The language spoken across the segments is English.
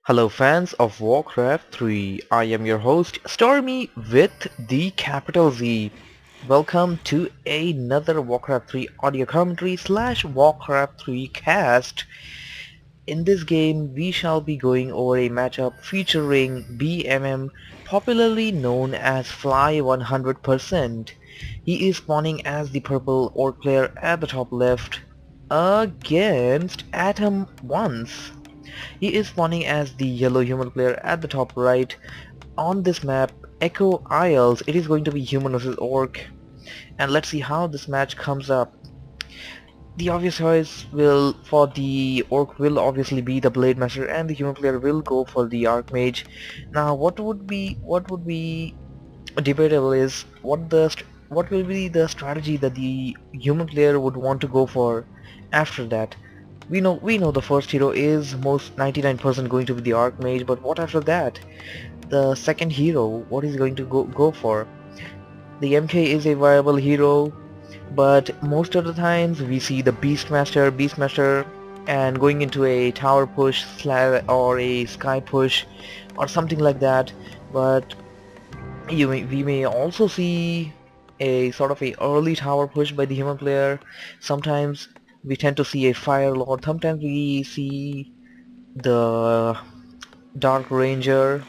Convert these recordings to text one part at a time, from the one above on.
Hello fans of Warcraft 3, I am your host Stormy with the capital Z. Welcome to another Warcraft 3 audio commentary slash Warcraft 3 cast. In this game we shall be going over a matchup featuring BMM, popularly known as Fly100%. He is spawning as the purple orc player at the top left against AtomOnce. He is spawning as the yellow human player at the top right. On this map, Echo Isles, it is going to be human versus orc. And let's see how this match comes up. The obvious choice will for the orc will obviously be the blade master, and the human player will go for the archmage. Now what would be debatable is what will be the strategy that the human player would want to go for after that. We know the first hero is most 99% going to be the archmage, but what after that? The second hero, what is going to go for? The MK is a viable hero, but most of the times we see the Beastmaster and going into a tower push or a sky push or something like that. But we may also see a sort of a early tower push by the human player. Sometimes we tend to see a fire lord, sometimes we see the dark ranger.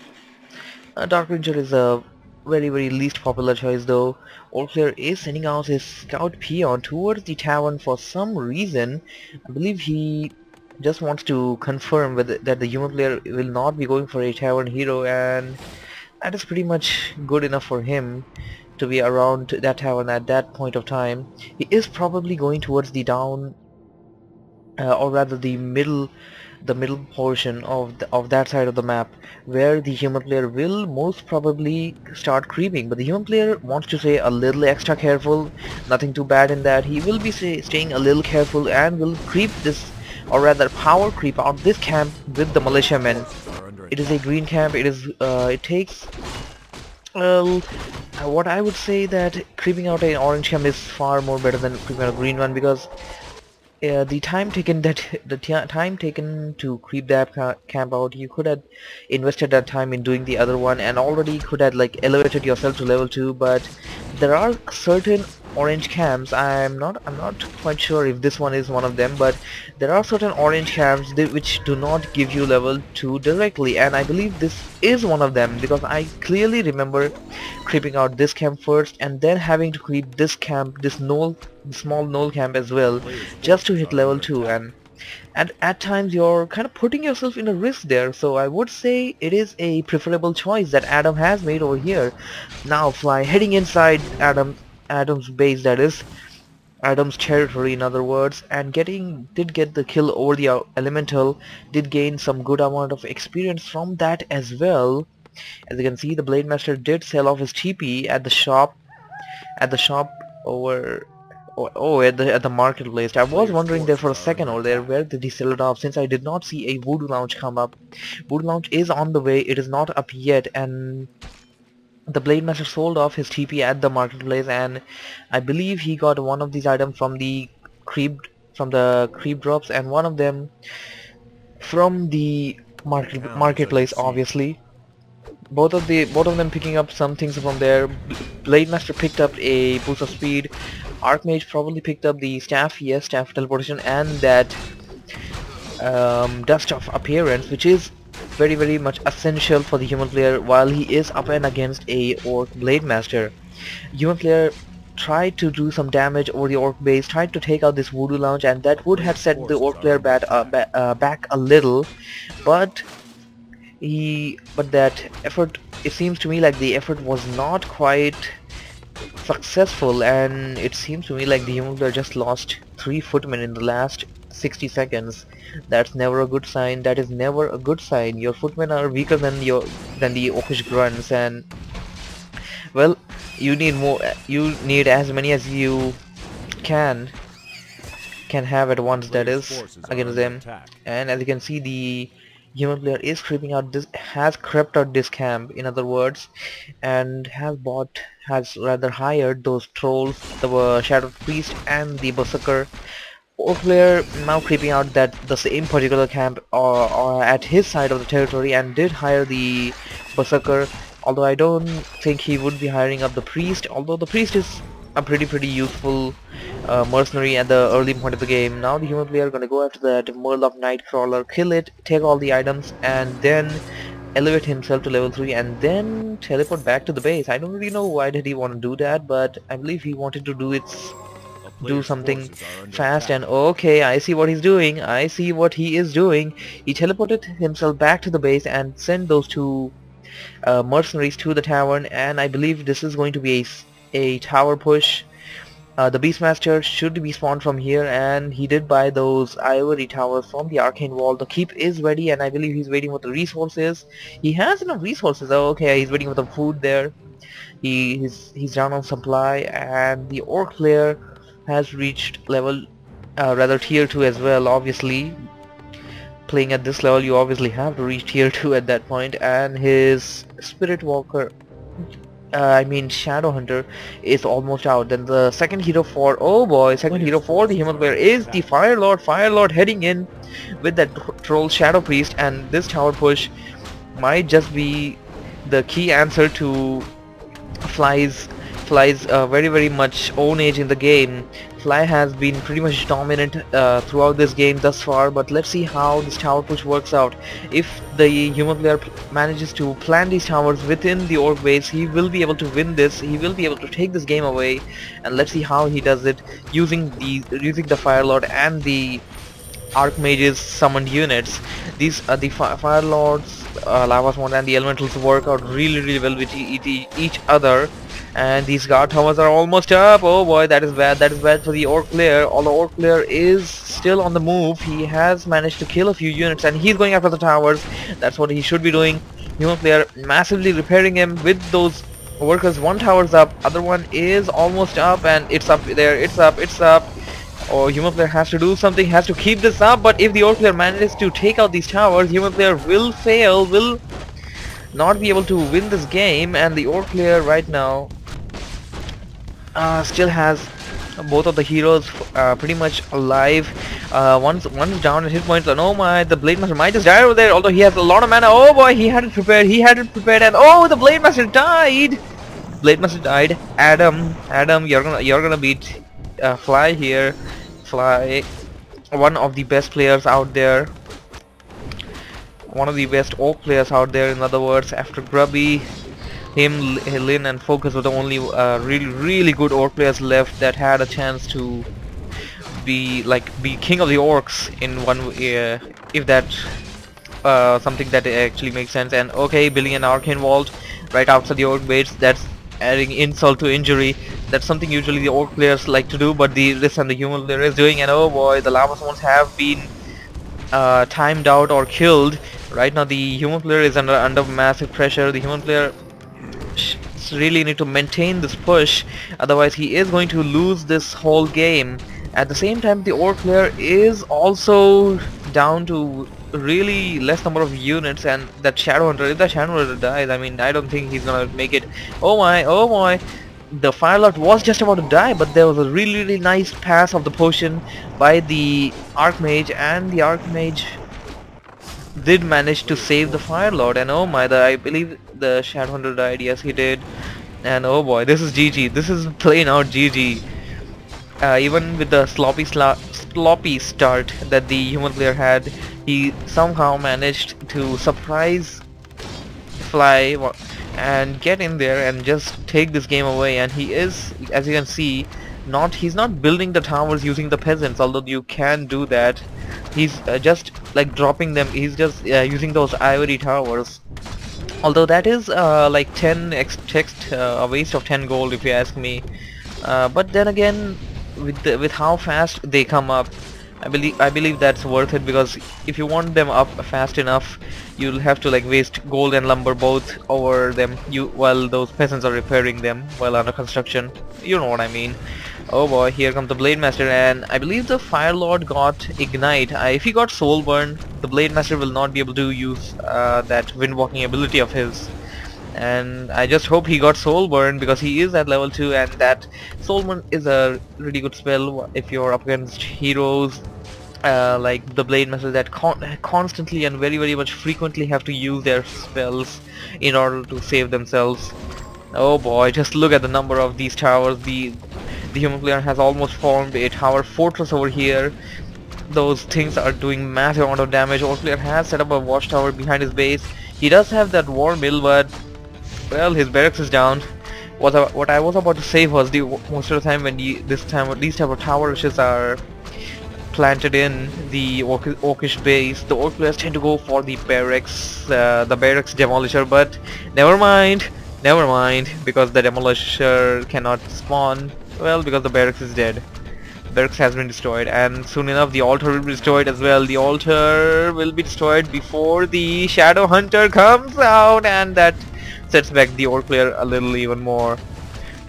Dark ranger is a very least popular choice though. Old player is sending out his scout peon towards the tavern for some reason. I believe he just wants to confirm that the human player will not be going for a tavern hero, and that is pretty much good enough for him to be around that tavern at that point of time. He is probably going towards the down, or rather the middle portion of that side of the map, where the human player will most probably start creeping. But the human player wants to stay a little extra careful. Nothing too bad in that. He will be staying a little careful and will creep this, or rather power creep out this camp with the militiamen. It is a green camp. It takes, well, what I would say that creeping out an orange camp is far more better than creeping out a green one, because the time taken to creep that camp out, you could have invested that time in doing the other one and already could have like elevated yourself to level 2. But there are certain orange camps, I'm not quite sure if this one is one of them, but there are certain orange camps which do not give you level 2 directly, and I believe this is one of them, because I clearly remember creeping out this camp first and then having to creep this camp, this small knoll camp as well, just to hit level 2, and at times you're kind of putting yourself in a risk there. So I would say it is a preferable choice that Adam has made over here. Now Fly heading inside Adam's base, that is Adam's territory in other words, and did get the kill over the elemental, did gain some good amount of experience from that as well. As you can see, the blade master did sell off his TP at the shop over at the marketplace. I was wondering there for a second over there, where did he sell it off, since I did not see a voodoo lounge come up. Voodoo lounge is on the way, it is not up yet, and the blade master sold off his TP at the marketplace, and I believe he got one of these items from the creep drops, and one of them from the marketplace obviously. Both of them picking up some things from there. Blade master picked up a boost of speed. Archmage probably picked up the staff, yes, staff teleportation, and that dust of appearance, which is very much essential for the human player while he is up and against a orc blade master. Human player tried to do some damage over the orc base, tried to take out this voodoo lounge, and that would have set the orc player back a little, but that effort, it seems to me like the effort was not quite successful, and it seems to me like the human player just lost 3 footmen in the last 60 seconds. That's never a good sign. That is never a good sign. Your footmen are weaker than the orcish grunts, and well, you need more. You need as many as you can have at once, that is, against them. And as you can see, the human player is has crept out this camp, in other words, and has rather hired those trolls, the Shadow Priest and the Berserker, Orc player now creeping out that the same particular camp or at his side of the territory and did hire the Berserker, although I don't think he would be hiring up the priest, although the priest is a pretty useful mercenary at the early point of the game. Now the human player gonna go after that Merle of Nightcrawler, kill it, take all the items, and then elevate himself to level 3 and then teleport back to the base. I don't really know why did he want to do that, but I believe he wanted to do something fast. And okay, I see what he's doing. I see what he is doing. He teleported himself back to the base and sent those two mercenaries to the tavern, and I believe this is going to be a tower push. The Beastmaster should be spawned from here, and he did buy those ivory towers from the arcane wall. The keep is ready, and I believe he's waiting for the resources. He has enough resources. Oh, okay, he's waiting for the food there. He's down on supply, and the orc player has reached level rather tier 2 as well. Obviously, playing at this level, you obviously have to reach tier 2 at that point, and his spirit walker, I mean Shadow Hunter, is almost out. Then the second hero for, oh boy, second hero for the human player is the Fire Lord heading in with that troll Shadow Priest, and this tower push might just be the key answer to Fly's very much own age in the game. Fly has been pretty much dominant throughout this game thus far, but let's see how this tower push works out. If the human player manages to plant these towers within the orc base, he will be able to win this. He will be able to take this game away, and let's see how he does it using the Fire Lord and the Archmage's summoned units. These the Fire Lords, Lava Swan, and the Elementals work out really well with each other. And these guard towers are almost up. Oh boy, that is bad for the orc player. Although orc player is still on the move, he has managed to kill a few units and he's going after the towers. That's what he should be doing. Human player massively repairing him with those workers. One tower's up, other one is almost up, and it's up there, it's up. Oh, human player has to do something, has to keep this up, but if the orc player manages to take out these towers, human player will fail, will not be able to win this game. And the orc player right now still has both of the heroes pretty much alive. One's down at hit points, and oh my, the Blade Master might just die over there, although he has a lot of mana. Oh boy, he had it prepared, and oh, the Blade Master died. Blade Master died. Adam, you're gonna beat Fly here. Fly, one of the best players out there, one of the best orc players out there, in other words. After Grubby, him, Lin, and Focus were the only really good orc players left that had a chance to be king of the orcs in one if that something that actually makes sense. And okay, building an arcane vault right outside the orc base, that's adding insult to injury. That's something usually the orc players like to do, but this and the human player is doing. And oh boy, the lava swans have been timed out or killed. Right now the human player is under massive pressure. The human player really need to maintain this push, otherwise he is going to lose this whole game. At the same time, the orc player is also down to really less number of units, and that Shadow Hunter, if that Shadow Hunter dies, I mean, I don't think he's gonna make it. Oh my, the Fire Lord was just about to die, but there was a really nice pass of the potion by the Archmage, and the Archmage did manage to save the Fire Lord. And oh my, I believe the Shadow Hunter died. Yes, he did. And oh boy, this is GG. This is plain out GG. Even with the sloppy start that the human player had, he somehow managed to surprise Fly and get in there and just take this game away. And he is, as you can see, he's not building the towers using the peasants, although you can do that. He's just like dropping them. He's just using those ivory towers, although that is like 10x text, a waste of 10 gold if you ask me. But then again, with how fast they come up, I believe that's worth it, because if you want them up fast enough, you'll have to like waste gold and lumber both over them while those peasants are repairing them while under construction. You know what I mean. Oh boy, here comes the Blade Master, and I believe the Fire Lord got Ignite. If he got Soul Burn, the Blade Master will not be able to use that wind walking ability of his. and I just hope he got soul burn because he is at level 2, and that soul burn is a really good spell if you're up against heroes like the blade masters that constantly and very much frequently have to use their spells in order to save themselves. Oh boy, just look at the number of these towers. The human player has almost formed a tower fortress over here. Those things are doing massive amount of damage. Our player has set up a watchtower behind his base. He does have that war mill, but well, his barracks is down. What I was about to say was most of the time when these type of tower rushes are planted in the orcish base, the orc players tend to go for the barracks demolisher, but never mind, because the demolisher cannot spawn, well, because the barracks is dead. Barracks has been destroyed, and soon enough the altar will be destroyed as well. The altar will be destroyed before the shadow hunter comes out, and that sets back the orc player a little even more.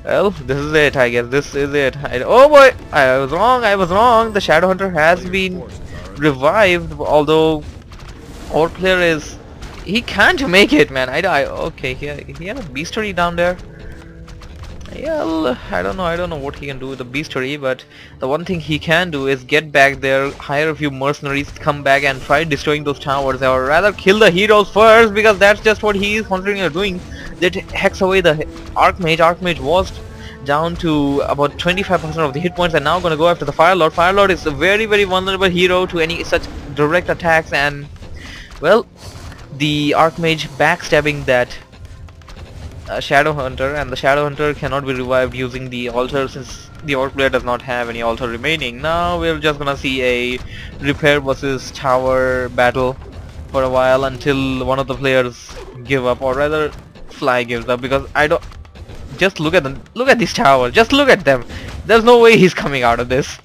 Well, this is it, I guess. This is it. Oh boy! I was wrong. The Shadow Hunter has been revived, although our player is... he can't make it, man. Okay, he had a beastery down there. Well, I don't know what he can do with the beastery, but the one thing he can do is get back there, hire a few mercenaries, come back and try destroying those towers, or rather kill the heroes first, because that's just what he is considering doing. That hex away the Archmage. Archmage was down to about 25% of the hit points, and now gonna go after the Firelord. Firelord is a very vulnerable hero to any such direct attacks, and well, the Archmage backstabbing that Shadow Hunter, and the Shadow Hunter cannot be revived using the altar since the orc player does not have any altar remaining. Now we're just gonna see a repair versus tower battle for a while until one of the players give up, or rather Fly gives up, because I don't... just look at these towers, just look at them. There's no way he's coming out of this.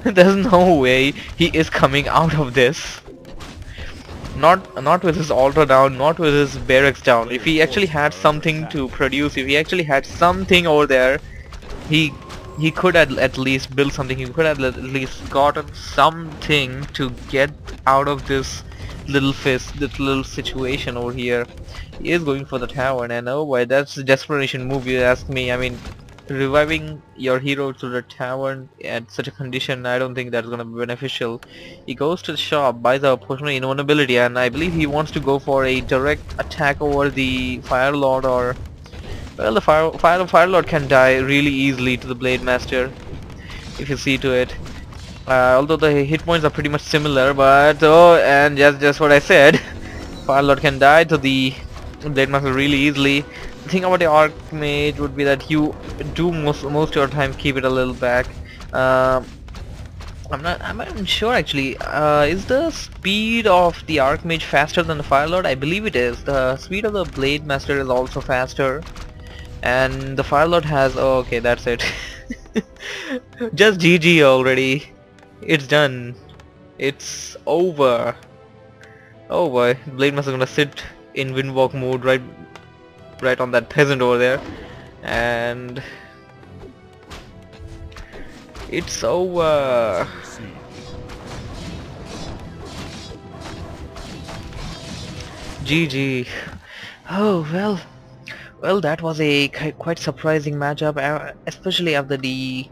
There's no way he is coming out of this. Not with his altar down, not with his barracks down. If he actually had something to produce, if he actually had something over there, he could at least build something. He could have at least gotten something to get out of this little situation over here. He is going for the tower, and oh boy, that's a desperation move, you ask me. I mean, reviving your hero to the tower at such a condition, I don't think that's gonna be beneficial. He goes to the shop, buys a potion of invulnerability, and I believe he wants to go for a direct attack over the Firelord, or well, the Firelord can die really easily to the Blade Master if you see to it. Although the hit points are pretty much similar, but oh, and just what I said, Firelord can die to the Blade Master really easily. The thing about the Archmage would be that you do most of your time keep it a little back. I'm not sure actually. Is the speed of the Archmage faster than the Firelord? I believe it is. The speed of the Blade Master is also faster, and the Firelord has... oh, okay, that's it. Just GG already. It's done. It's over. Oh boy, Blade Master is gonna sit in Windwalk mode right on that peasant over there, and it's over. GG. Oh well, that was a quite surprising matchup, especially after the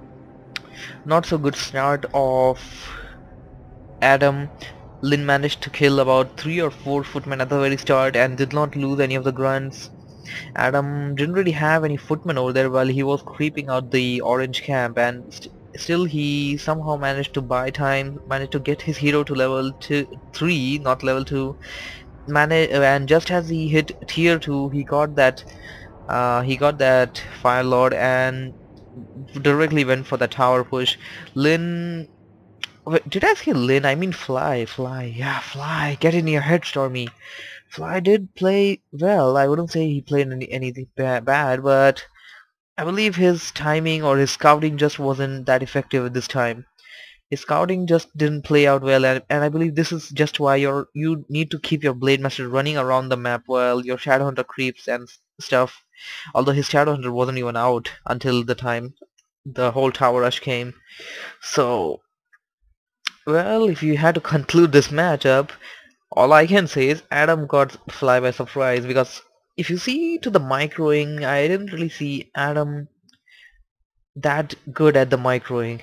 not so good start of Adam. Lin managed to kill about 3 or 4 footmen at the very start and did not lose any of the grunts. Adam didn't really have any footmen over there while he was creeping out the orange camp, and still he somehow managed to buy time, managed to get his hero to level 3, not level 2. And just as he hit tier 2, he got that Firelord and directly went for the tower push. Lin... wait, did I say Lin? I mean Fly. Yeah, Fly. Get in your head, Stormy. Fly did play well. I wouldn't say he played anything bad, but I believe his timing or his scouting just wasn't that effective at this time. His scouting just didn't play out well, and I believe this is just why you need to keep your Blade Master running around the map while your Shadow Hunter creeps and stuff. Although his Shadow Hunter wasn't even out until the time the whole tower rush came. So, well, if you had to conclude this matchup, all I can say is Adam got Fly by surprise, because if you see to the microing, I didn't really see Adam that good at the microing.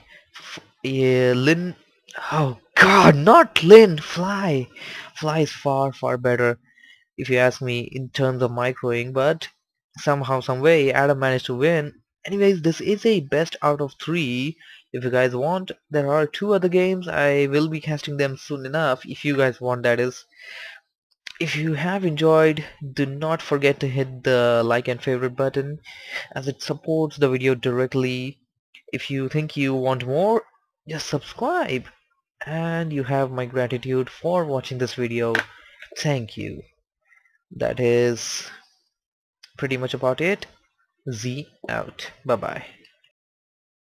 Yeah, Lin. Oh God, not Lin. Fly. Fly is far better if you ask me in terms of microing. But somehow, some way, Adam managed to win. Anyways, this is a best out of 3. If you guys want, there are 2 other games. I will be casting them soon enough. If you guys want, that is. If you have enjoyed, do not forget to hit the like and favorite button, as it supports the video directly. If you think you want more, just subscribe. And you have my gratitude for watching this video. Thank you. That is pretty much about it. Z out. Bye bye.